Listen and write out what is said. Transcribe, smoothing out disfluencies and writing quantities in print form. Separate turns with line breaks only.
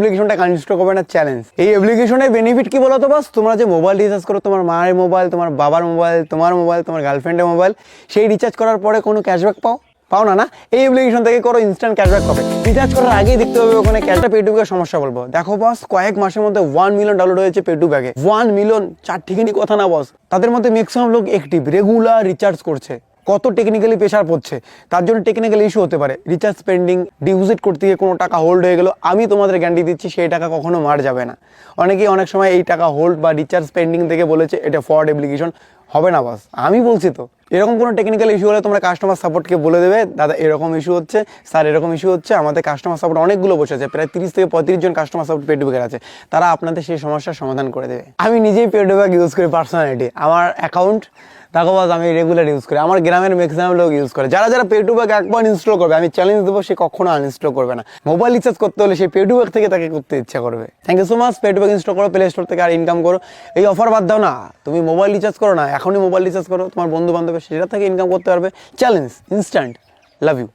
অ্যাপ্লিকেশনটা আনইনস্টল করবে না, চ্যালেঞ্জ। এই অ্যাপ্লিকেশনের বেনিফিট কি বলো তো বাস, তোমরা যে মোবাইল রিচার্জ করো, তোমার মায়ের মোবাইল, তোমার বাবার মোবাইল, তোমার মোবাইল, তোমার গার্লফ্রেন্ডের মোবাইল, সেই রিচার্জ করার পরে কোনো ক্যাশব্যাক পাও না। এই অ্যাপ্লিকেশন থেকে করো, ইনস্ট্যান্ট ক্যাশব্যাক পাবে। রিচার্জ করার আগেই দেখতে হবে ওখানে ক্যাশটা পেটুবের সমস্যা বলবো। দেখো বস, কয়েক মাসের মধ্যে 1 মিলিয়ন ডাউনলোড হয়েছে পেটুব্যাগে। 1 মিলিয়ন, চার ঠিকানি কথা না বস। তাদের মধ্যে ম্যাক্সিমাম লোক অ্যাক্টিভ, রেগুলার রিচার্জ করছে। কত টেকনিক্যালি প্রেশার পড়ছে, তার জন্য টেকনিক্যাল ইস্যু হতে পারে। রিচার্জ পেন্ডিং, ডিপোজিট করতে গিয়ে কোনো টাকা হোল্ড হয়ে গেল, আমি তোমাদের গ্যারান্টি দিচ্ছি সেই টাকা কখনো মার যাবে না। অনেকেই অনেক সময় এই টাকা হোল্ড বা রিচার্জ পেন্ডিং থেকে বলেছে এটা ফ্রড অ্যাপ্লিকেশন, হবে না বস, আমি বলছি তো। এরকম কোনো টেকনিক্যাল ইস্যু হলে তোমরা কাস্টমার সাপোর্টকে বলে দেবে, দাদা এরকম ইস্যু হচ্ছে, স্যার এরকম ইস্যু হচ্ছে। আমাদের কাস্টমার সাপোর্ট অনেকগুলো বসে আছে, প্রায় 30 থেকে 35 জন কাস্টমার সাপোর্ট পেটুবেকের আছে, তারা আপনাদের সেই সমস্যার সমাধান করে দেবে। আমি নিজেই পেটুবেক ইউজ করি পার্সোনালিটি, আমার অ্যাকাউন্ট দেখো বাস, আমি রেগুলার ইউজ করি, আমার গ্রামের ম্যাক্সিমাম লোক ইউজ করে। যারা পেটুবেক একবার ইনস্টল করবে, আমি চ্যালেঞ্জ দেবো, সে কখনো আনইনস্টল করবে না। মোবাইল রিচার্জ করতে হলে সেই পেটুবেক থেকে তাকে করতে ইচ্ছা করবে। Thank you so much. পেটুবেক ইনস্টল করো প্লে স্টোর থেকে, আর ইনকাম করো। এই অফার বাদ দাও না, তুমি মোবাইল রিচার্জ করো না, এখনই মোবাইল রিচার্জ করো, তোমার বন্ধু বান্ধবের সেটা থেকে ইনকাম করতে পারবে। Challenge instant. Love you.